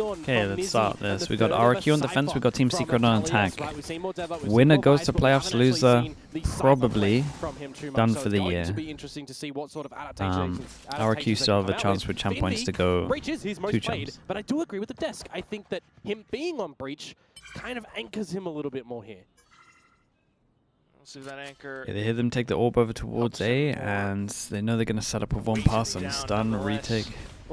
Okay, let's start this. We got RRQ on defense, we got Team Secret on attack. Winner goes to playoffs, loser probably done for the year. RRQ still have a chance with champ points to go 2 champs. But I do agree with the desk. I think that him being on Breach kind of anchors him a little bit more here. See that anchor. Yeah, they hear them take the orb over towards A, and they know they're going to set up a 1 pass and stun, retake,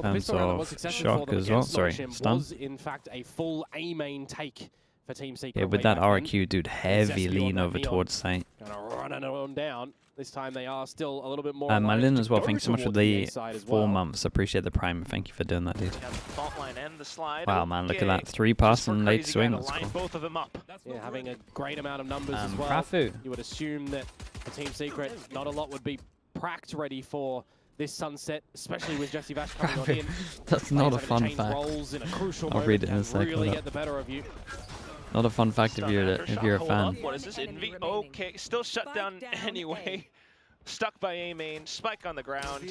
and shock as well. Sorry, stun. Was in fact a full A main take for Team Secret. Yeah, with that RRQ, dude, heavy lean over towards site. Gonna run it on down. This time they are still a little bit more. Malin as well, thanks so much for the 4 months. Appreciate the prime. Thank you for doing that, dude. Wow, man, look at that. 3 pass and late swing. That's cool. Both of them up. Yeah, having a great amount of numbers as well. Rafu. You would assume that for Team Secret, not a lot would be pracked ready for this sunset, especially with Jesse Vash coming on in. That's not a fun fact. I'll read it in a second. Really get the better of you. Not a fun fact if you're a fan. What is this? Okay, still shut down anyway. Stuck by A main, spike on the ground.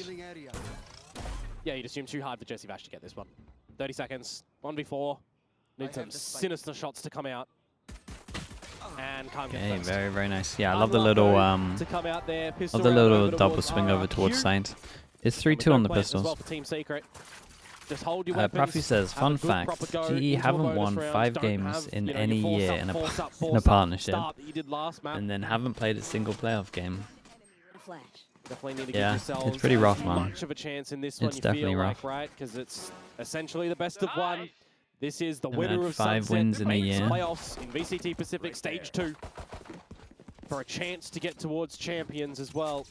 Yeah, you'd assume too hard for Jesse Vash to get this one. 30 seconds, 1v4. Need some sinister shots to come out. And can't get Okay, first. very, very nice. Yeah, I love the little double swing over towards side. It's 3-2 on the pistols. Well for Team Secret. Just hold your Prafu says, fun fact, GE haven't won 5 games in any year in a partnership, and then haven't played a single playoff game. Yeah, it's pretty rough, man. It's definitely rough. Right? Because it's essentially the best of 1. This is the winner of 5 wins in a year. Playoffs in VCT Pacific Stage 2 for a chance to get towards champions as well.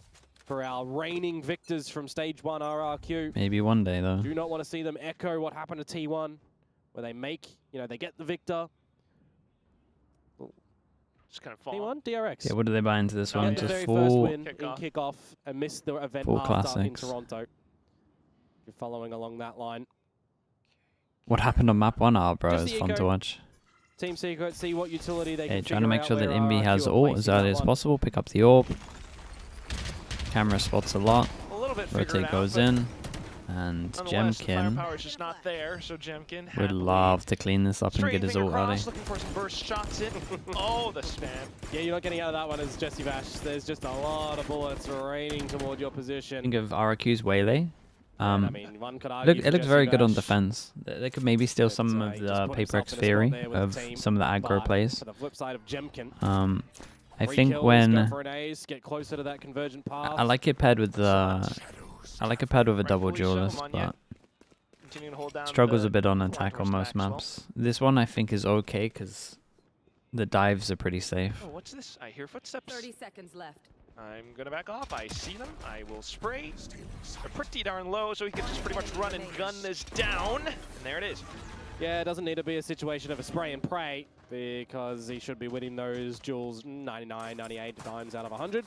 For our reigning victors from Stage 1 RRQ. Maybe one day, though. Do not want to see them echo what happened to T1, where they make, they get the victor. Just kind of fall. T1, DRX. Yeah, what do they buy into this one? The Just very 4 first win in kickoff and missed the event after in classics. Toronto. You're following along that line. What happened on map 1R, bro? Just It's the fun eco. to watch. Team Secret, see what utility they can Trying to make sure that where Invi has RRQ are ult as placing early that as one. possible. Pick up the orb. Camera spots a lot. A little bit Rotate goes in. And Jemkin just not there, so Jemkin would love to clean this up and get his ult ready. Looking for some burst shots in. Oh, the spam. Yeah, you're not getting out of that one as Jesse Vash. There's just a lot of bullets raining toward your position. Think of RRQ's Waylay. I mean, one could argue It looks very good on Vash. defense. They could maybe steal some of the Paper X theory of some of the aggro plays. For the flip side of Jemkin, I think when for an ace, get closer to that convergent path. I like it paired with the a double duelist, but struggles a bit on attack on most maps. This one I think is okay because the dives are pretty safe. Oh, what's this? I hear footsteps. 30 seconds left. I'm gonna back off. I see them. I will spray. They're pretty darn low, so he can just pretty much run and gun this down. And there it is. Yeah, it doesn't need to be a situation of a spray and pray because he should be winning those duels 99, 98 times out of 100.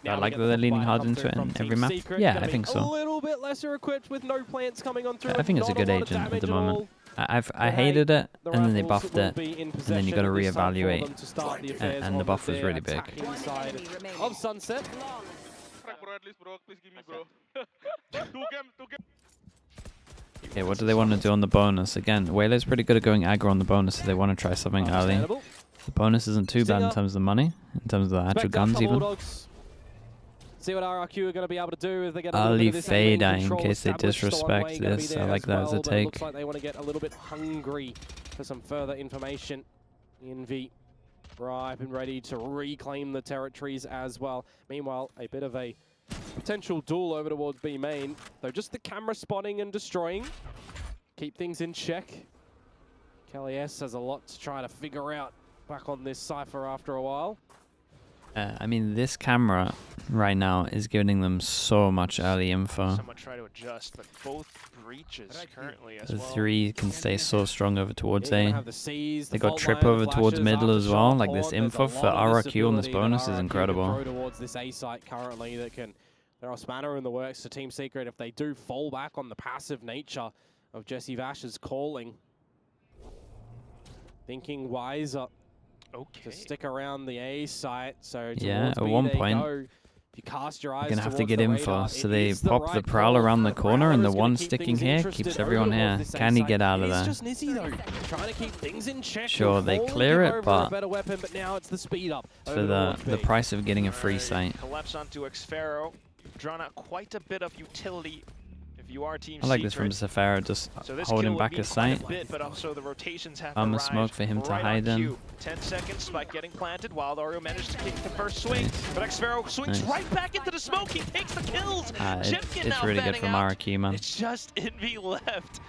I like that they're leaning hard into it in every map. Yeah, I think so. A little bit lesser equipped with no plants coming on through. I think it's a good agent at the moment. I hated it, and then they buffed it, and then you got to reevaluate, and the buff was really big. Of Sunset. Okay, what do they want to do on the bonus? Again, Waylay's pretty good at going aggro on the bonus, so they want to try something early. The bonus isn't too bad in terms of the money, in terms of the actual guns even. See what RRQ are going to be able to do as they get a early little bit of this fade aiming in control case they established. disrespect Stormway gonna be this. there I like as that as a well, but it take. looks like they want to get a little bit hungry for some further information. Envy ripe and ready to reclaim the territories as well. Meanwhile, a bit of a potential duel over towards B main, though just the camera spotting and destroying. Keep things in check. Kelly S has a lot to try to figure out back on this Cypher after a while. I mean, this camera right now is giving them so much early info. Someone try to adjust, but both breaches currently as The well. 3 can stay so strong over towards A. They got trip fault line over towards flashes middle after as well. shot Like this horn. There's info a for lot of RRQ on this disability bonus that is RRQ incredible. can throw towards this A site currently that can. There are spanner in the works to Team Secret if they do fall back on the passive nature of Jesse Vash's calling. Thinking wiser to stick around the A site. So Yeah, towards at B one they point, go. If you cast your eyes You're going to have to towards get the info. radar, So it they is the pop the right prowl call. around the corner, and the Prowler is one gonna keep sticking things here interested keeps over everyone towards here. this safe Can he side. get out of It is there? just Nizzy though, trying to keep things in check. Sure, they He'll clear give it, over but a better weapon, but now it's the speed up for over the towards B. price of getting a free site. Collapse onto Xfero. You've drawn out quite a bit of utility if you are Team I like this from Secret. Safara, just So this holding kill back would his mean quite sight. a bit, but also the rotations have I'm a arrived smoke for him to right hide on in. cue. 10 seconds, Spike getting planted. Wild Oreo managed to kick the first swing, Nice. but Xfero swings Nice. right back into the smoke. He takes the kills. Jemkin It's now really good fanning from out. RRQ, man. It's just Envy left.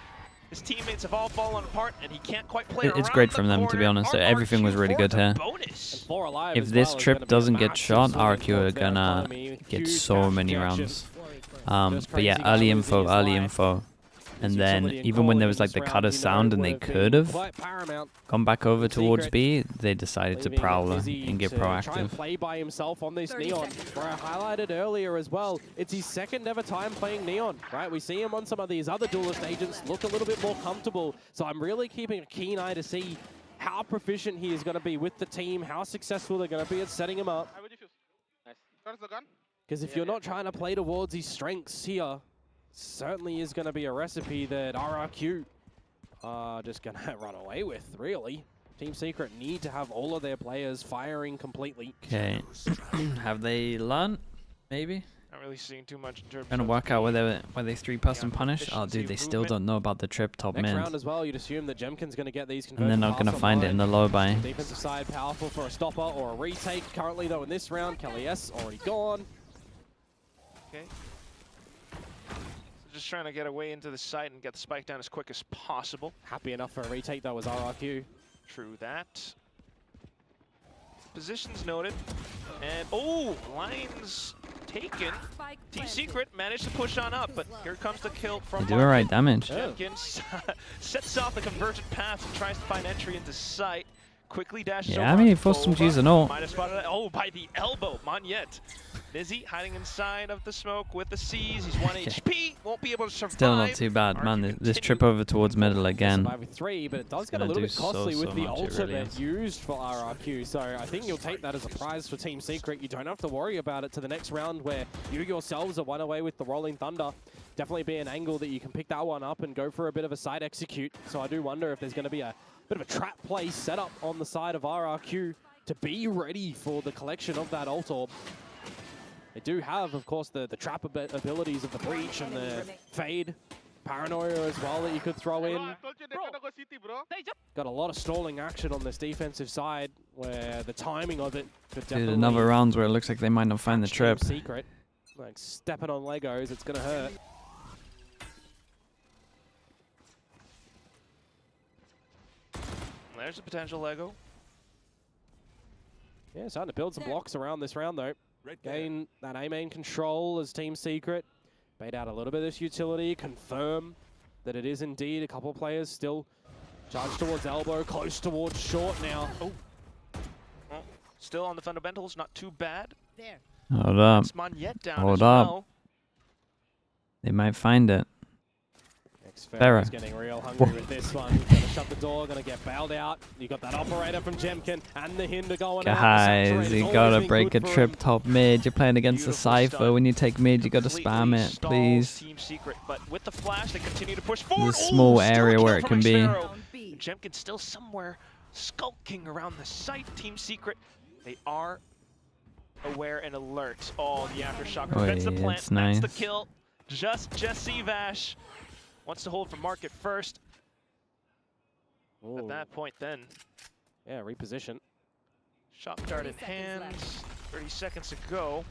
His teammates have all fallen apart, and he can't quite play It's around great the from them, to be corner. honest. Everything was really RRQ good for the here. bonus. 4 alive If as this well is trip gonna be a doesn't get massive shot, swing RRQ are towards their gonna economy. get Huge so cash many injection. rounds. Just But yeah, crazy guy early losing info, his early life. info. And His then utility and even when core there in was like this the round, cutter you know, sound and would they have been could have quite paramount. gone back over towards Secret B, they decided to leaving prowler Izzy and get to Try and proactive. play by himself on this 30 Neon. seconds. Where I highlighted earlier as well, it's his second ever time playing Neon, right? We see him on some of these other duelist agents look a little bit more comfortable. So I'm really keeping a keen eye to see how proficient he is going to be with the team, how successful they're going to be at setting him up. I will defuse. Nice. Where's the gun? Because if you're not trying to play towards his strengths here, certainly is going to be a recipe that RRQ are just going to run away with, really. Team Secret need to have all of their players firing completely. Okay. Have they learned? Maybe? Not really seeing too much in terms Trying to of work out the whether they 3-person yeah, punish? Oh, efficiency dude, they of still movement. don't know about the trip top Next mid. round as well, you'd assume that Jemkin's going to get these And they're converted not going to pass find it in online. the low buy. Defensive side powerful for a stopper or a retake. Currently, though, in this round, Kelly S already gone. Okay. So just trying to get away into the site and get the spike down as quick as possible. Happy enough for a retake, though, was RRQ. True that. Positions noted. And, oh, lines taken. Spike Team planted. Secret managed to push on up, but here comes the kill They from do alright Market. damage. Yeah. Jenkins sets off the convergent path and tries to find entry into sight. Quickly dashes Yeah, I over mean, he forced some Bova. G's and all. Might have spotted it. Oh, by the elbow, Monyet. Nizzy hiding inside of the smoke with the C's. He's 1 HP. Won't be able to survive. Still not too bad, man. RRQ This trip continue. over towards middle again. Survive with 3, but it does get a gonna little do bit costly so with the much, it really ultimate is. used for RRQ. So I think you'll take that as a prize for Team Secret. You don't have to worry about it to the next round where you yourselves are 1 away with the Rolling Thunder. Definitely be an angle that you can pick that one up and go for a bit of a side execute. So I do wonder if there's going to be a bit of a trap play set up on the side of RRQ to be ready for the collection of that ult orb. They do have, of course, the trap abilities of the breach and the fade, paranoia as well that you could throw Bro, in. I told you they're gonna go city, bro. Got a lot of stalling action on this defensive side where the timing of it could Dude, definitely another rounds where it looks like they might not find the catch trip. Team Secret. Like stepping on Legos, it's going to hurt. There's a potential Lego. Yeah, starting to build some blocks around this round though. Gain that A main control as Team Secret. Bait out a little bit of this utility, confirm that it is indeed a couple of players still charged towards elbow, close towards short now. Oh, Well, still on the fundamentals, not too bad. There. Hold up. It's Monyet down Hold as up. well. They might find it. Xfero is getting real hungry with this one. He's going to shut the door, going to get bailed out. You got that operator from Jemkin and the Hinder going out. Guys, Saturated you has gotta always been break a good for trip him. top mid. You're playing against the Beautiful Cypher. stun. When you take mid, you gotta Completely spam it, stalls please. Team Secret, but with the flash, they continue to push forward. This small still a area kill where it from can be. Xfero. Round B. Jemkin's still somewhere skulking around the site. Team Secret, they are aware and alert. Oh, the aftershock prevents the Oi, plant. it's That's the nice. kill. Just Jesse Vash wants to hold for Market first. At Ooh, that point, then yeah, reposition. shot dart in 30 seconds hands. 30 seconds to go.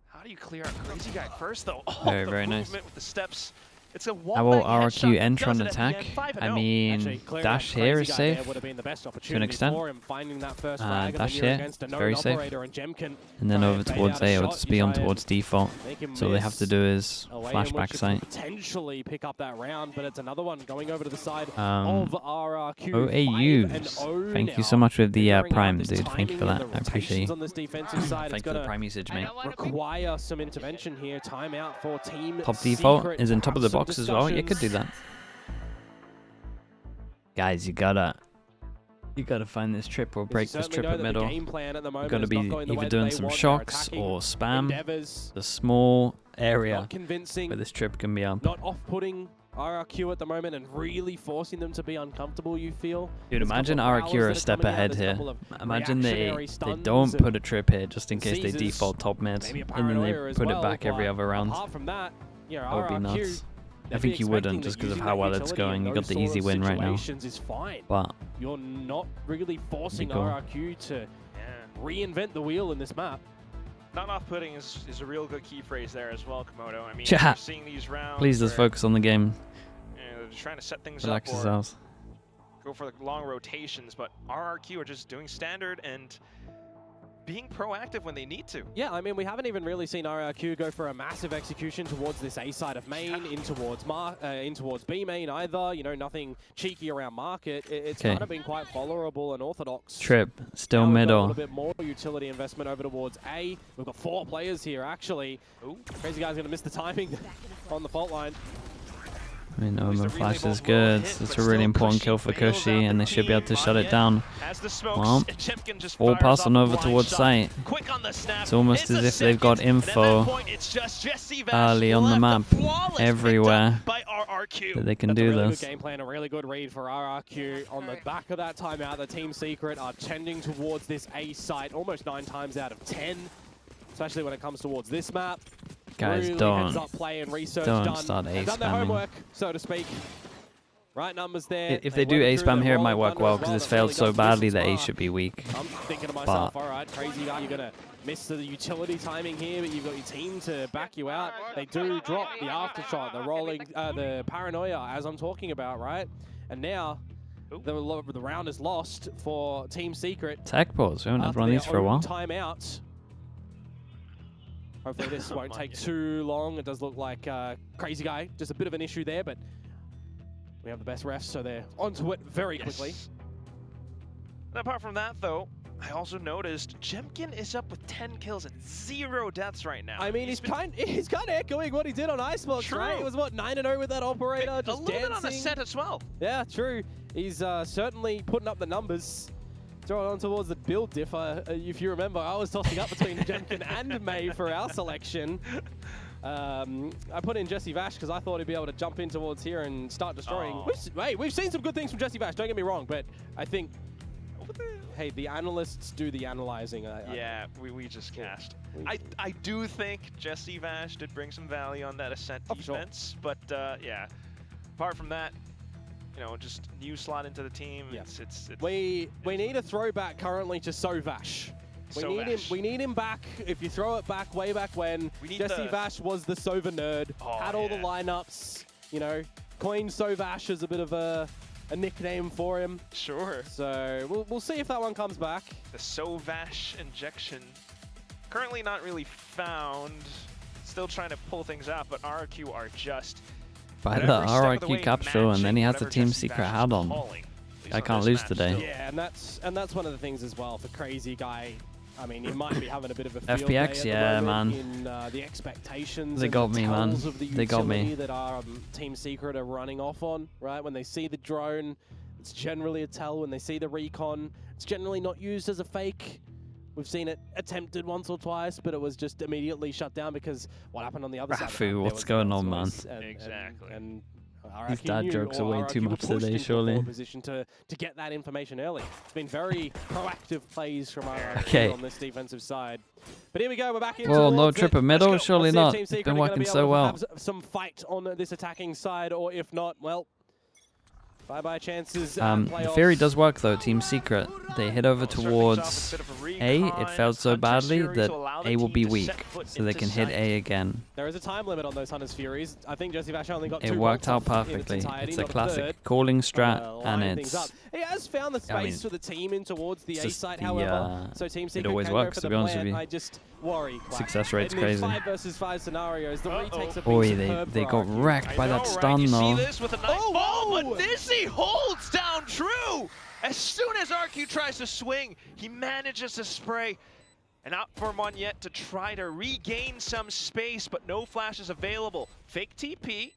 How do you clear out Crazy Guy first, though? Oh, Very, the very nice. movement with the steps. It's a How will wall-bang RRQ headshot that enter on does it at the attack? end. 5-0. I mean, Actually, clearing dash out here Crazy is Guy safe. there would have been the best opportunity extent. for him, finding that first Uh, frag, and then dash you're here, against a it's known very safe. operator, and Jemkin And then try over and bait towards out a A, or shot. just You be on try and towards default. make him So all they have to miss. do is Away flashback in which it could sight. potentially pick up that round, but it's another one going over to the side Um, of RRQ. OAUs. 5-0 Thank you now. so much with the Figuring out prime, this dude. Thank you for timing that. and the I appreciate rotations you. on this defensive side. Thank It's you for the gonna prime usage, mate. require some intervention here. Timeout for Team Top Secret. default is in top of the Have some box as well. You could do discussions. that. Guys, you gotta You gotta find this trip or break this trip know at that middle. the game plan at the You moment gotta is be not going the way either that doing they some want. They're shocks attacking or spam endeavors, the small area not convincing, where this trip can be up. not off-putting RRQ at the moment and really forcing them to be uncomfortable, you feel. Dude, There's a imagine couple of RRQ towers are a that are step coming out, ahead there's a here. couple of Imagine they reactionary stuns don't and put a trip here just in case they seizes, default top mid, maybe a and then they paranoia as put well, it back every but other round. Apart from that, you know, That would be RRQ, nuts. I they'd think be you wouldn't expecting just that because of using how that well it's utility going. in You got those the sort easy of win right now. situations is fine. But You're not really forcing Be cool. RRQ to reinvent the wheel in this map. Not off-putting is a real good key phrase there as well, Komodo. I mean, Chat. we're seeing these rounds. please just where, focus on the game. you know, they're trying to set things Relax up or yourselves. go for the long rotations, but RRQ are just doing standard and being proactive when they need to. Yeah, I mean, we haven't even really seen RRQ go for a massive execution towards this A side of main, in towards B main either. You know, nothing cheeky around market. It's kind of been quite tolerable and orthodox. Trip, still Now we've got middle. a little bit more utility investment over towards A. We've got 4 players here, actually. Ooh. Crazy guy's going to miss the timing on the fault line. I mean, Omen the Flash relay is ball will good. hit, It's but a still really important Cushy kill for bails Cushy, out and the they should be able to team. shut it Yet, down. as the smokes, Well, Chipkin just all fires passing off a over blind towards shot. site. Quick on the snap. It's almost Hits as a if they've got second, and at info that point, it's just Jesse Vash early on the left. map, Flawless picked up everywhere, by RRQ. that they can That's do a really this. good game plan, a really good read for RRQ. On the back of that timeout, the Team Secret are tending towards this A site almost 9 times out of 10, especially when it comes towards this map. Guys, really don't heads up play and research start A and done their spamming. homework, so to speak. Right numbers there. If they do A went through spam the here, it roll might and work thunder well as because it's that failed really so does badly miss that its A mark. should be weak. I'm thinking to myself, all right, crazy guy, you're going to miss the utility timing here, but you've got your team to back you out. They do drop the aftershot, the rolling, the paranoia, as I'm talking about, right? And now the round is lost for Team Secret. Tech balls. We haven't had After one of their these for a own while. Timeout. Hopefully this won't take too long. It does look like crazy guy, just a bit of an issue there, but we have the best refs, so they're onto it very quickly. And apart from that, though, I also noticed Jemkin is up with 10 kills and 0 deaths right now. I mean, he's kind of echoing what he did on Icebox, right? It was, what, 9-0 with that operator, just a little dancing. bit on the set as well. Yeah, true. He's certainly putting up the numbers. Throw it on towards the build diff. If you remember, I was tossing up between Jemkin and May for our selection. I put in Jesse Vash because I thought he'd be able to jump in towards here and start destroying. We've seen some good things from Jesse Vash, don't get me wrong, but I think, hey, the analysts do the analyzing. Yeah, we just cashed. I do think Jesse Vash did bring some value on that Ascent defense, but yeah, apart from that, you know, just new slot into the team. Yeah. It's we need a throwback currently to Vash. We need him back. If you throw it back way back when, Jesse Vash was the Sova nerd, had all the lineups, you know, coined Vash as a bit of a nickname for him. Sure. So we'll see if that one comes back. The Sovash injection, currently not really found. Still trying to pull things out, but RRQ are just By the RRQ capsule, and then he has the Team Secret hat on. I can't lose today. Yeah, and that's one of the things as well for Crazy Guy. I mean, he might be having a bit of a field FPX, day at yeah, the moment man. in the expectations. They got me, man. They got me. That our Team Secret are running off on, right? When they see the drone, it's generally a tell. When they see the recon, it's generally not used as a fake. We've seen it attempted once or twice, but it was just immediately shut down because what happened on the other side. Rafu, what's going on, man? Exactly. And These dad jokes are way RRQ too were much pushed today, into a surely. forward position to get that information early. It's been very proactive plays from RRQ Okay. on this defensive side. But here we go, we're back into Well, no trip at middle, surely not. Team It's Secret been are gonna working be so able to well. have some fight on this attacking side, or if not, well, bye-bye chances. The playoffs. theory does work though, Team Secret. They head over towards A. It failed so badly that A will be weak, so they can hit A again. There is a time limit on those Hunter's Furies. I think Jesse Vash only got It 2 worked out bolts off in perfectly. entirety, It's a not classic third. calling strat, and Line things up. it's He has found the space mean, for the team in towards the A just site, the, however. So Team Secret always can works, go for to the be honest plant. with you. I just worry. Success rate's in these crazy. 5 versus 5 scenarios, the retakes have been Oi, superb they for got RRQ. wrecked by that stun You see though. this with a nice ball, but Dizzy holds down True. As soon as RQ tries to swing, he manages to spray. And out for one yet to try to regain some space, but no flashes available. Fake TP,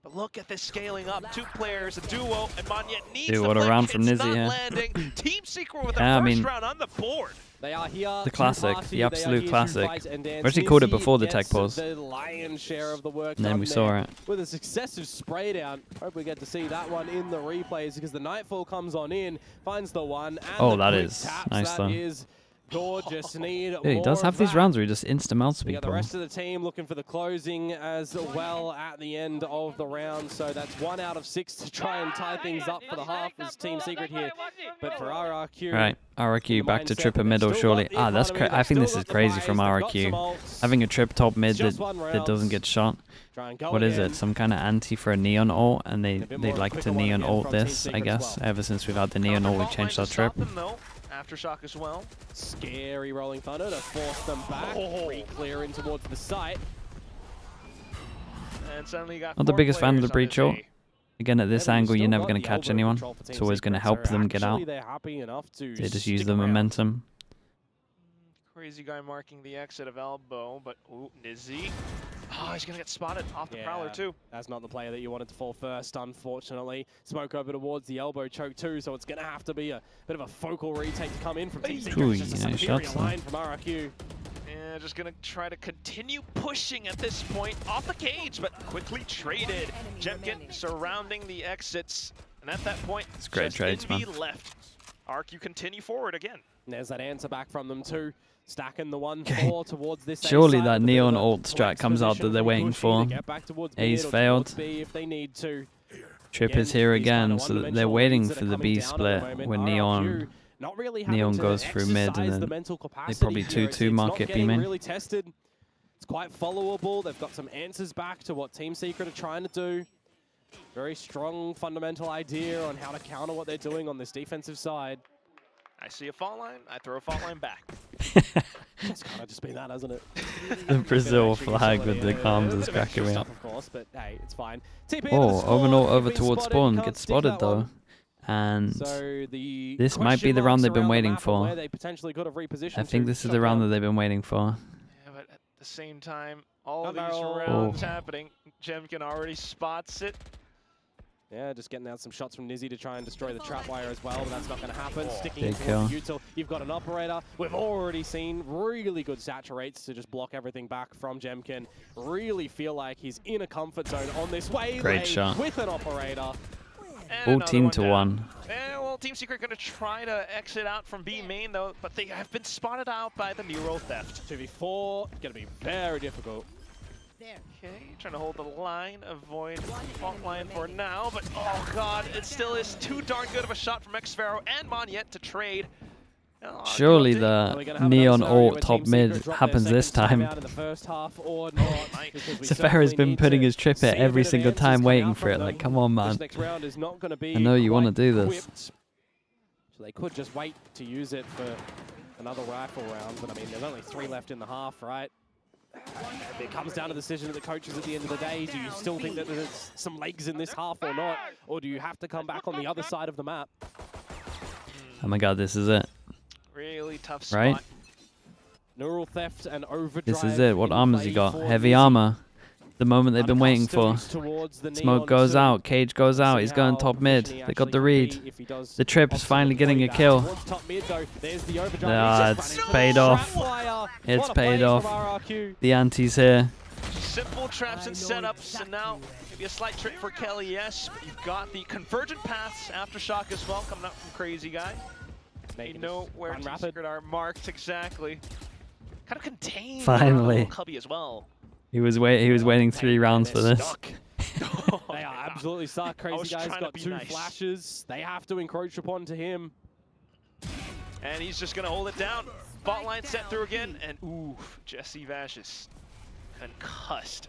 But look at this scaling up. 2 players, a duo, and Monyet needs Dude, the what a flick. round from It's Nizzy not here. landing. Team Secret with the Yeah, I first mean, round on the board. They are here the to classic, party, the they are absolute here to classic. fight and dance. We actually called it Nizzy before the gets tech pause. the lion's share of the work And then done we saw there it. with a successive spray down. Hope we get to see that one in the replays because the Nightfall comes on in, finds the one, and Oh, the that quick is taps. nice That though. is gorgeous. Need Yeah, he more does of have these that. rounds where he just insta-melts We got the people. rest of the team looking for the closing as well at the end of the round. So that's 1 out of 6 to try and tie things up for the half as Team Secret here. But for RRQ, Right, RRQ back to mindset trip that and they've middle, still got surely. the Ah, that's economy, I they've think this still is got the crazy fires, from they've got RRQ. some ults. Having a trip top mid Just that, one that round. doesn't get shot. Try and go What is again. it? Some kind of anti for a neon ult, and they bit they more like quicker to one neon again ult from Team this, I Secret as guess. well. Ever since we've had the neon ult, we changed our trip. Them, though. Aftershock as well. Scary rolling thunder to force them back. Clear in towards the site. And suddenly you got Not the 4 biggest fan of the players breach on ult. his A. Again, at this Yeah, but you've angle, you're still never got going the to catch elbow anyone. control for Team It's always going to Secret, help so them get out. actually they're happy enough to They just stick use the around. momentum. Crazy guy marking the exit of elbow, but ooh, Nizzy. Oh, he's gonna get spotted off the prowler too. That's not the player that you wanted to fall first, unfortunately. Smoke over towards the elbow choke too, so it's gonna have to be a bit of a focal retake to come in from Team Secret. Ooh, It's just a yeah, superior shots line from RRQ. Yeah, just gonna try to continue pushing at this point off the cage, but quickly traded. Jemkin surrounding the exits, and at that point, It's great just trades, Envy man. left. RQ continue forward again. And there's that answer back from them too. Stacking the 1-4 towards this A Surely side that with a bit of neon a ult strat flex comes out position that they're from waiting Gucci for. to get back towards A's mid or failed. towards B if they need to. Trip Again, is here these kind again, of so they're one-dimensional waiting leads that for are the coming B down at the split moment. when RRQ not really having Neon to goes through mid exercise and the then mental they capacity probably here. 2-2 It's not mark it B getting main. really tested. It's quite followable. They've got some answers back to what Team Secret are trying to do. Very strong fundamental idea on how to counter what they're doing on this defensive side. I see a fault line, I throw a fault line back. It's kind of just been that, hasn't it? The Brazil Actually, flag utility, with the yeah, comms a bit is of cracking extra me stuff, up. of course, but hey, it's fine. TP into the Oh, spawn, over you've over been towards spotted, spawn, can't gets stick spotted that though. one. And So the this might be question the round marks they've been around the waiting map of for. where they potentially could have repositioned I think to this is shut the round down. that they've been waiting for. Yeah, but at the same time, all Not these barrel. rounds happening, Jemkin already spots it. Yeah, just getting out some shots from Nizzy to try and destroy the trap wire as well, but that's not going to happen. Sticking Big into kill. the util. You've got an operator. We've already seen really good saturates to just block everything back from Jemkin. Really feel like he's in a comfort zone on this way. Great shot. With an operator. And 14 to down. 1. And well, Team Secret going to try to exit out from B main though, but they have been spotted out by the Muro theft. 2v4, going to be very difficult. Okay, trying to hold the line, avoid fault line for now, but oh god, it still is too darn good of a shot from Xpharaoh and Monyet to trade. Oh, Surely guilty. Are we the gonna have neon another scenario ult where top Team Secret mid drop happens their this second time. timeout in the first half or not? Nice. Because we Safari's certainly been need putting to his trip see at a every bit of single answers time come waiting out for it. from Like, them. come on, This man. next round is not going to be I know you want to quite do this. equipped. So they could just wait to use it for another rifle round, but I mean, there's only 3 left in the half, right? It comes down to the decision of the coaches at the end of the day. Do you still think that there's some legs in this half or not? Or do you have to come back on the other side of the map? Oh my god, this is it. Really tough spot. Right? Neural theft and overdrive. This is it. What in armors play you got? for Heavy Nizzy. armor. The moment they've been waiting for. Unaccustomed towards the Smoke neon goes too. out. Cage goes out. See He's going how top mid. proficient he They got actually the can read. be if he does The trip's finally getting a optimally kill. towards top mid, though. There's the overdrive. Ah, He's it's just running paid for the off. trap wire. It's What a paid play off. from RRQ. The anti's here. Simple traps and setups, and now maybe a slight trick for Kelly, yes. But you've got the convergent paths, Aftershock as well, coming up from Crazy Guy. They Making know us where run Team rapid. Secret are marked exactly. Kind of contained Finally. Cubby as well. He was waiting 3 rounds for They're this. stuck. Oh, They are yeah. absolutely stuck. I was Crazy Guy's trying to got be 2 nice. flashes. They have to encroach upon to him. And he's just gonna hold it down. Fault line set through again, and ooh, Jesse Vash is concussed.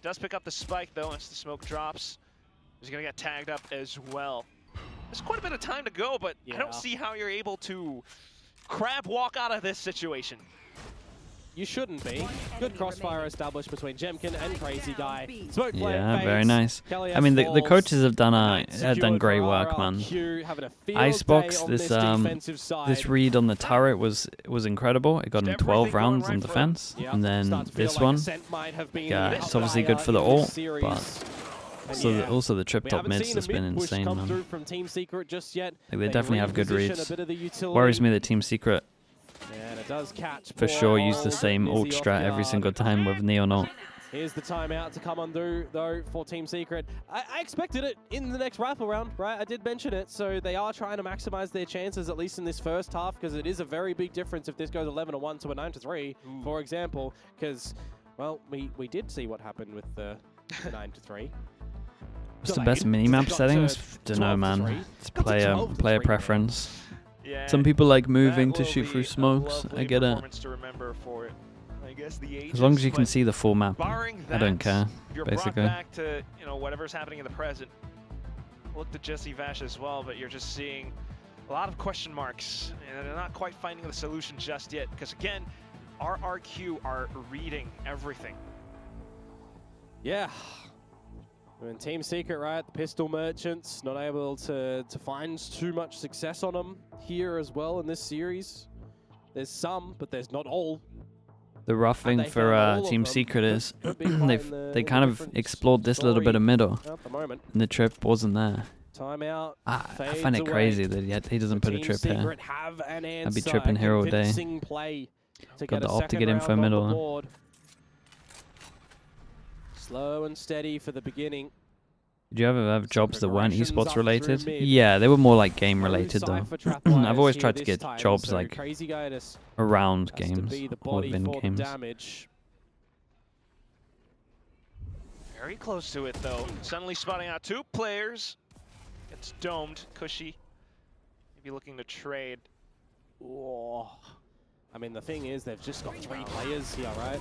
Does pick up the spike though as the smoke drops. He's gonna get tagged up as well. There's quite a bit of time to go, but I Yeah. don't see how you're able to crab walk out of this situation. You shouldn't be. Good crossfire established between Jemkin and Crazy Guy. Smoke play Yeah, very fades. nice. Kelly I mean, the falls. coaches have done Secured great for work, man. RRQ, having a field Icebox, day on this defensive side. this read on the turret was incredible. It got him 12 Everything going rounds right on for defense, Yeah, and then start to feel this like one. Ascent might have been Yeah, the it's obviously good outlier for the in this ult, series. but Also the trip we top haven't mids seen has a been mid push insane, come man. through from Team Secret just yet. Like, they definitely have good reposition reads. a bit of the utility. Worries me that Team Secret And it does catch for poor sure use the old same ult Nizzy off strat every guard. single time with Neon ult. Here's the timeout to come undo, though, for Team Secret. I expected it in the next rifle round, right? I did mention it, so they are trying to maximize their chances, at least in this first half, because it is a very big difference if this goes 11-1 to a 9-3, for example, because, well, we did see what happened with the 9-3. What's the best minimap settings? Don't know, man. It's player preference. Yeah, Some people like moving that to will shoot be through a smokes. I lovely get it. performance to remember for, I guess, the As long as you ages, can but see the full map, barring I don't that, care, you're basically. brought back to, you know, whatever's happening in the present. Look to Jesse Vash as well, but you're just seeing a lot of question marks, and they're not quite finding the solution just yet. Because again, RRQ are reading everything. Yeah. And Team Secret, right? The pistol merchants not able to find too much success on them here as well in this series. There's some, but there's not all. The rough thing for Team Secret is they kind of explored this little bit of middle, at the moment. and the trip wasn't there. Timeout. I find it fades crazy away. that he doesn't put a Team trip here. Secret have an I'd be answer, tripping a here all day. convincing play to Got get the a ult to second get round info on the middle. board. Slow and steady for the beginning. Did you ever have jobs that weren't progressions up esports through related? mid. Yeah, they were more like game related No though. Cypher trap I've wires always here tried to this get time, jobs so like Crazy Guidus around has to games be the or body within for the games. damage. Very close to it though. Suddenly spotting out two players. It's domed. Cushy. Maybe looking to trade. Oh. I mean, the thing is, they've just got 3 players here, right?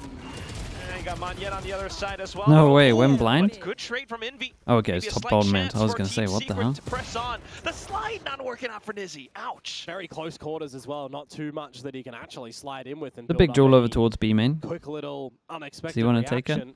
And you got Monyet on the other side as well. No way, Ooh, went blind? but good trade from Envy. Oh, okay, Maybe it's a top slight bottom mid. chance I was for gonna say, Team what the Secret hell? to press on. The slide not working out for Nizzy. Ouch. Very close quarters as well. Not too much that he can actually slide in with. And The build big up duel over any towards B main. quick little unexpected Does he want to take it? reaction.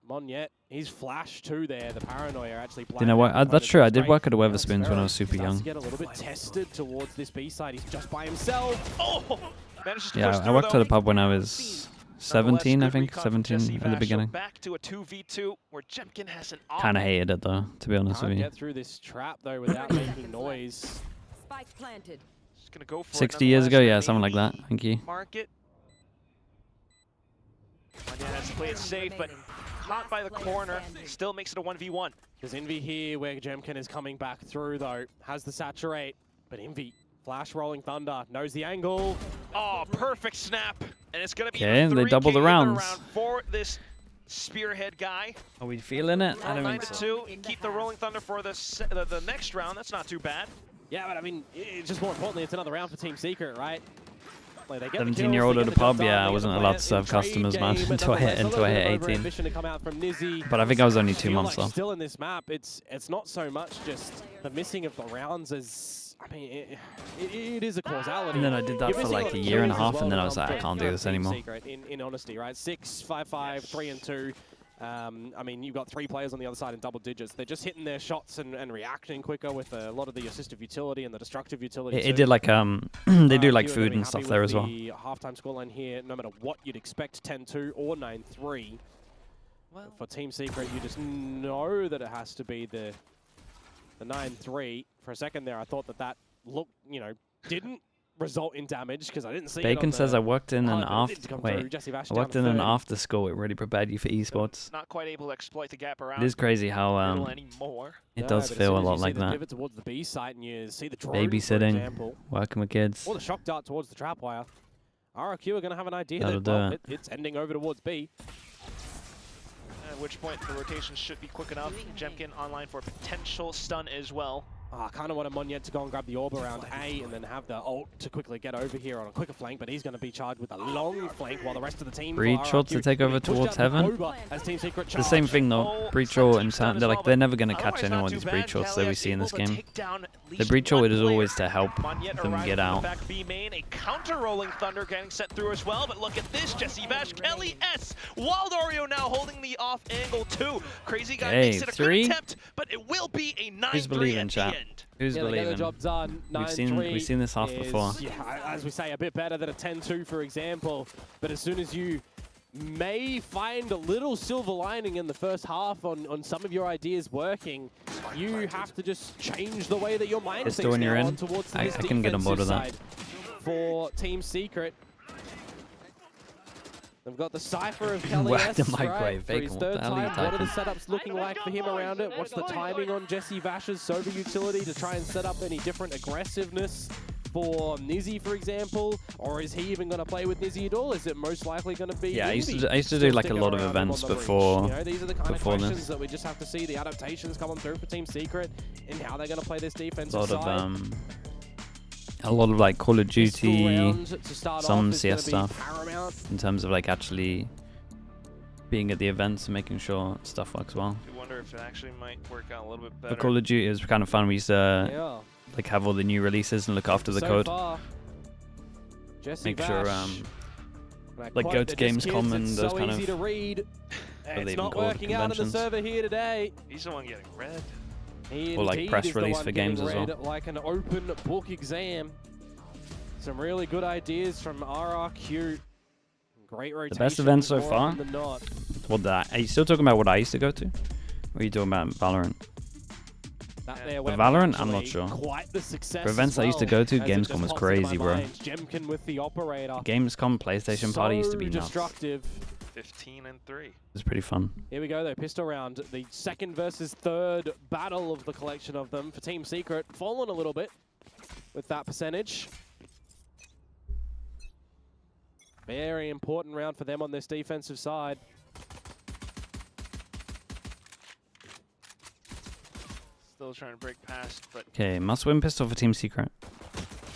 Monyet, he's flash too there. The paranoia actually. You know what? That's true. I did work at a Weatherspoons when I was super young. Get a little bit tested towards this B side. He's just by himself. Oh, manages to Yeah, push I through, worked though. at a pub when I was 17, I Nonetheless, good think. recon from 17 Jesse in the Vash. So beginning. back to a 2v2 where Jemkin has an Kind of hated it though, to be honest Can't with you. get through this trap though without making noise. Spike planted. Just gonna go for 60 it years ago, nonetheless, yeah, something like that. maybe Thank you. Mark it. Monyet has to play it safe, but caught by the corner. Still makes it a 1v1. There's Envy here where Jemkin is coming back through though. Has the saturate, but Envy, flash rolling thunder, knows the angle. Oh, perfect snap. And it's going to be Okay, a they 3 double the king in the rounds. round for this spearhead guy. Are we feeling it? I don't think so. 9-2. Keep the rolling thunder for the next round. That's not too bad. Yeah, but I mean, it's just more importantly, it's another round for Team Secret, right? Like they get the 17-year-old kills, at they a get the pub, job yeah, done, I they wasn't get the allowed play to serve in trade customers, man, game, but until I hit nonetheless, a little bit of 18. ambition to come out from Nizzy. But I think I was only 2 Feel months like off. still in this map, it's not so much just the missing of the rounds as, I mean, it is a causality. And then I did that You're for missing like lot a of year and a kills as half, well and then I to was like, I come can't through do this Team anymore. Secret, in honesty, right? 6, 5, 5, 3 and 2. I mean, you've got 3 players on the other side in double digits. They're just hitting their shots and reacting quicker with a lot of the assistive utility and the destructive utility. It did like, they do like food and stuff there as well. The halftime scoreline here, no matter what you'd expect, 10-2 or 9-3. Well, For Team Secret, you just know that it has to be the 9-3. For a second there, I thought that looked, didn't result in damage because I didn't see it Bacon on says the I worked in an HUD, but it did after. come through. Wait, Jesse Vash I down worked to in an 30. after school. It really prepared you for esports. not quite able to exploit the gap around. It is crazy how anymore. it No, does but as feel soon a as you lot see like the that. Pivot towards the B site and you see the drone, Babysitting. for example, Working with kids. or the shock dart towards the trap wire. RRQ are going to have an idea That'll that well, do it. it's ending over towards B. At which point the rotation should be quick enough. Jemkin online for a potential stun as well. I kind of want Monyet to go and grab the orb around A and then have the ult to quickly get over here on a quicker flank, but he's going to be charged with a long flank while the rest of the team. Breach for shots to RRQ take over pushed towards out heaven. over as Team Secret The same charge. thing though. Oh, Breach second ult team and stun Sam, as they're well, like they're but never gonna catch otherwise anyone not with too these bad. breach ults that we Kelly see in this able to game. take down at The least breach one ult is player. always to help Monyet them arriving get from the out. back B main, a counter rolling thunder getting sent through as well. But look at this, Jesse Vash, Kelly S, Waldorio now holding the off angle too. Crazy guy Okay, makes it a 3. good attempt, but it will be a 9-3 Who's believing, at the chat? end. Who's Yeah, they get the believing? job done. We've seen this half is, before. Yeah, as we say, a bit better than a 10-2, for example. But as soon as you may find a little silver lining in the first half on some of your ideas working. You have to just change the way that your mind Pistol thinks when you're now in. on towards I this can get on board with that. defensive side for Team Secret. They've got the Cypher of Kelly Whack the S, microwave, right, for his Bacon, what third the hell are you time. What are the typing? setups looking like for him around it? What's the timing on Jesse Vash's Sober utility to try and set up any different aggressiveness for Nizzy, for example? Or is he even going to play with Nizzy at all? Is it most likely going to be Yeah, I used Indy to do still like a sticking lot of around him events on the before. bridge? You know, these are the kind of questions this. that we just have to see the adaptations coming through for Team Secret and how they're going to play this defensive A lot side. of like Call of Duty, some CS stuff, paramount. in terms of like actually being at the events and making sure stuff works well. I wonder if it actually might work out a little bit better. But Call of Duty is kind of fun. We used to like have all the new releases and look after the code. Far, Jesse Make sure Vash, like go to Gamescom and those so kind easy of. to read. they It's even not called working out on the conventions? server here today. He's the one getting red. He Or like indeed press is the release one for getting games as well. read like an open book exam. Some really good ideas from RRQ. Great rotation. The best event so more far? often than not. Are you still talking about what I used to go to? Or are you talking about Valorant? That there For went Valorant, I'm not actually sure. Quite the success For events as I used to well, go to, as it Gamescom just was pops into my crazy, bro. mind. Jemkin with the operator. Gamescom PlayStation Party used to be So nuts. destructive. 15 and 3. It was pretty fun. Here we go though, pistol round. The second versus third battle of the collection of them for Team Secret. Fallen a little bit with that percentage. Very important round for them on this defensive side. Still trying to break past, but Okay, must-win pistol for Team Secret.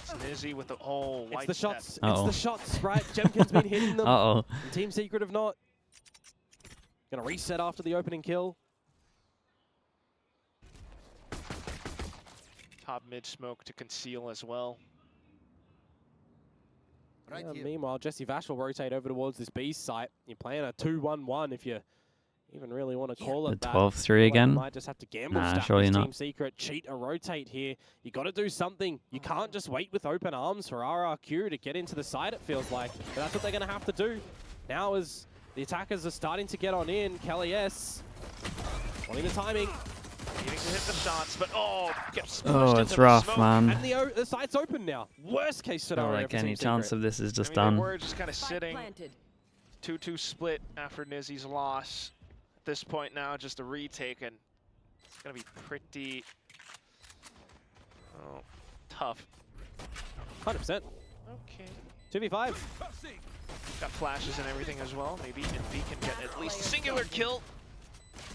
it's Nizzy with the whole It's white the shots. step. It's the shots, right? Jemkin's been hitting them. Uh-oh. And Team Secret have not. Gonna reset after the opening kill. Top mid smoke to conceal as well. Meanwhile, Jesse Vash will rotate over towards this B site. You're playing a 2-1-1 if you even really want to call it The that. 12-3 again? Might just have to gamble Nah, stack surely this not. Team Secret, cheat or rotate here. You got to do something. You can't just wait with open arms for RRQ to get into the side, it feels like. But that's what they're going to have to do. Now as the attackers are starting to get on in, Kelly S. wanting the timing. Needing to hit the shots, but gets Oh, pushed it's into rough, the smoke. man. And the site's open now. Worst case scenario Not like for any Team chance Secret. of this is just I mean, done. they were just kind of sitting 2-2 split after Nizzy's loss. At this point now, just a retake, and it's going to be pretty tough. 100%. Okay. 2v5. Got flashes and everything as well. Maybe Envy can get at least a singular kill.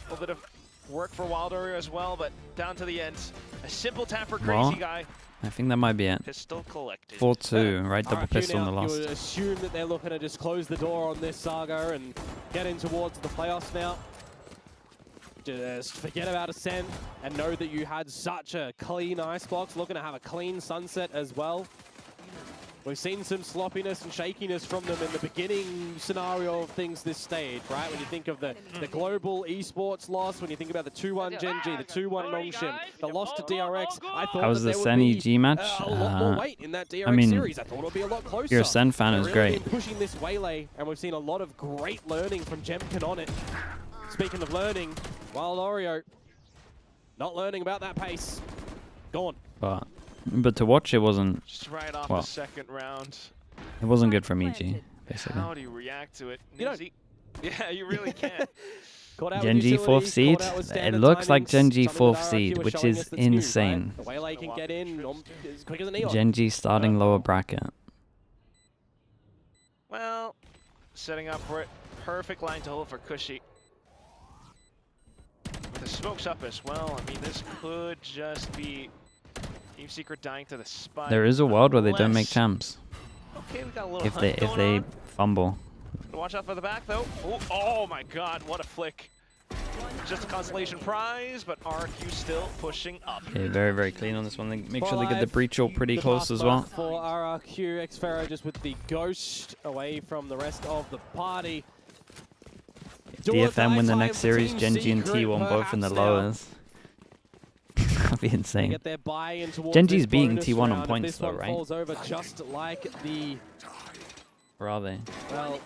A little bit of work for Wilder as well, but down to the end. A simple tap for Crazy Well, Guy. I think that might be it. Pistol collected. 4-2, right? Double RRQ pistol in the now, last. you would assume that they're looking to just close the door on this saga and get in towards the playoffs now. Just forget about Ascent and know that you had such a clean icebox, looking to have a clean sunset as well. We've seen some sloppiness and shakiness from them in the beginning scenario of things this stage, right? When you think of the global esports loss, when you think about the 2-1 Genji, the 2-1 Nongshim, the loss to DRX, I thought How was that the there would Senny be G match? a lot more weight in that DRX mean, series. I thought it would be a lot closer. You're a Sen fan, it was They've really great. been pushing this waylay, and we've seen a lot of great learning from Jemkin on it. Speaking of learning, Wild Oreo not learning about that pace. Gone. But to watch it wasn't. Just right off well, the second round. It wasn't good from EG, basically. How do you react to it? You don't- Nizzy? Yeah, you really can't. Caught out with Genji utility, 4th seed. caught out with It standard looks like timings, Genji something 4th that RRQ seed, are which showing is us that's new, right? insane. The waylay can get in as quick as a neon. Genji starting lower bracket. Well, setting up for it. Perfect line to hold for Cushy. With the smokes up as well. I mean, this could just be Team Secret dying to the spike. There is a world where they don't make unless- champs Okay, we got a little if hunt they going on. fumble. Watch out for the back, though. Ooh, oh my god, what a flick. Just a consolation prize, but RQ still pushing up. Okay, very, very clean on this one. They make sure they get the 4-5. breach all pretty The close as buff well. For RRQ, Xferro just with the ghost away from the rest of the party. DFM win the next For series. Team Genji and Secret, T1 both in the perhaps now. lowers. That'd be They insane. get their buy-in towards Genji's this beating bonus T1 on round. If points this though, one right? falls over just like the Where are they? Well,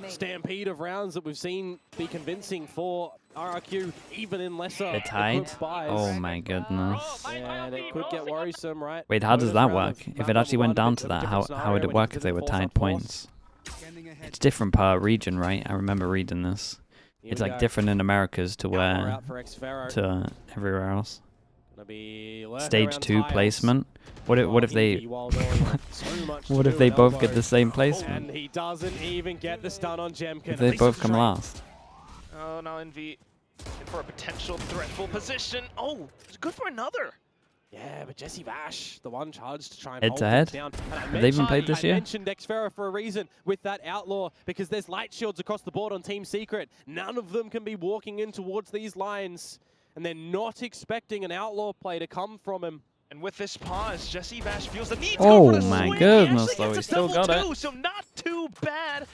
stampede of rounds that we've seen be convincing for RRQ, even in lesser. They're tied? buys. Oh my goodness. And it could get worrisome, right? Wait, how does Bonus that round work? of If map it actually number went one, down bit to of a that, different how would it scenario when work you if they were force up tied force. points? It's different per region, right? I remember reading this. Here It's we like go. different in Americas to Outlaw where out for Xfero. to everywhere else. Gonna be lurking Stage around 2 tiles. placement. What if While they Inky, while doing so much to what if do they with both get elbow. the same placement? And he doesn't even get the stun on Jemkin. If they both come last. Oh, now Envy in for a potential threatful position. Oh, it's good for another. Yeah, but Jesse Vash, the one charged to try and Head hold to things head? down. And I Have they even played this year? I mentioned Xfero for a reason with that Outlaw, because there's light shields across the board on Team Secret. None of them can be walking in towards these lines, and they're not expecting an Outlaw play to come from him. And with this pause, Jesse Vash feels the need to go for the Oh my swing. goodness, He though, actually he gets a still got double it. two, so not too bad.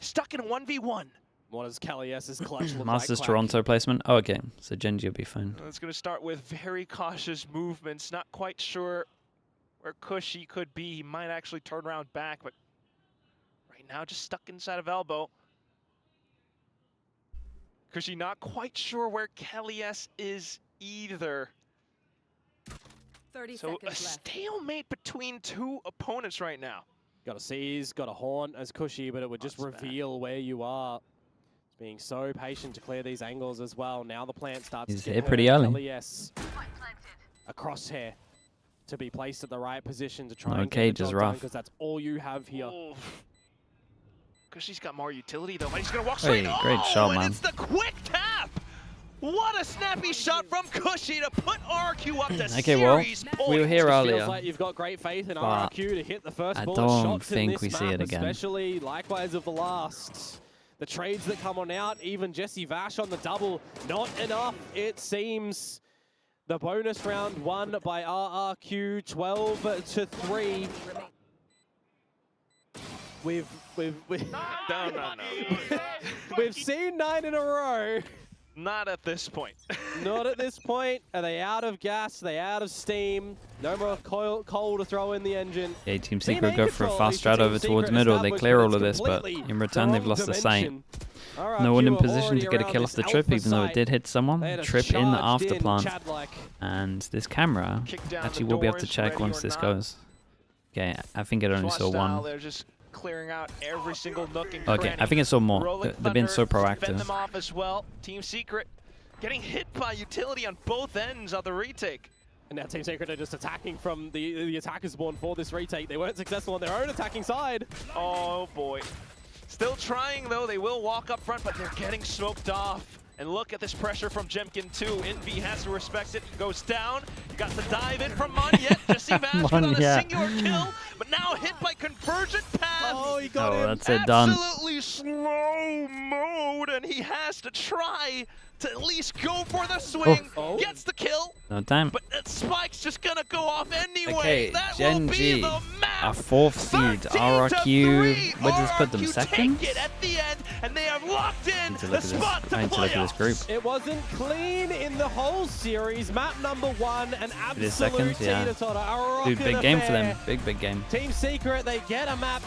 Stuck in a 1v1. What does Kelly S's clutch look Masters like? Toronto placement. Oh, okay. So Genji will be fine. It's going to start with very cautious movements. Not quite sure where Cushy could be. He might actually turn around back, but right now just stuck inside of elbow. Cushy not quite sure where Kelly S is either. 30 So a seconds left. stalemate between two opponents right now. Got a seize, got a haunt as Cushy, but it would just That's bad. reveal where you are. Being so patient to clear these angles as well. Now the plant starts He's to here get pretty hurt. early. LES, a crosshair to be placed at the right position to try and Okay, get the just job done, rough. because that's all you have here. Oh. Cushy's got more utility though, but he's gonna walk Hey, straight. great Oh, shot, and man. it's the quick tap. What a snappy shot from Cushy to put RRQ up to Okay, well, series we were points. here Just earlier. feels like you've got great faith in but RRQ to hit the first I bullet don't shots in think this we see map, it again. especially likewise of the last. The trades that come on out, even Jesse Vash on the double, not enough, it seems. The bonus round won by RRQ 12-3. We've No. we've seen 9 in a row. Not at this point. Not at this point. Are they out of gas? Are they out of steam? No more coal to throw in the engine. Okay, Team Team Secret A go for a control, at fast least strat the over Team towards Secret middle. They established, clear but all of it's this, but completely in return the they've wrong lost the sight. dimension. No RRQ one in are position already to get a around kill off this the trip, alpha even though it site. did hit someone. They had a Trip in the charged after in plant. Chad-like. And this camera Kick down actually the will be able to doors, check ready once or this not. goes. Okay, I think it only SWAT saw style, one. they're just clearing out every single nook and Okay, cranny. I think it saw more. Rolling They've been so Thunder fend proactive. them off as well. Team Secret getting hit by utility on both ends of the retake. And now Team Secret are just attacking from the attackers spawn for this retake. They weren't successful on their own attacking side. Oh boy. Still trying though, they will walk up front, but they're getting smoked off. And look at this pressure from Jemkin too. Envy has to respect it, goes down. You got the dive in from Monyet. Jesse Vash without a Monyet. singular kill, but now hit by Convergent Path. Oh, he got him. That's it, done. Absolutely slow mode, and he has to try to at least go for the swing. Oh. Gets the kill, No time. but that spike's just gonna go off anyway. Okay, that Gen will G, be the map. a 4th seed. 13 to RRQ, 3. what does this put them, RRQ second? take it at the end, and they have locked in Need to the look at this. spot to I need to look at this group. playoffs. It wasn't clean in the whole series. Map number 1, an It is absolute second, yeah. teeter-totter. A Dude, big rockin' game for them. affair. Big game. Team Secret, they get a map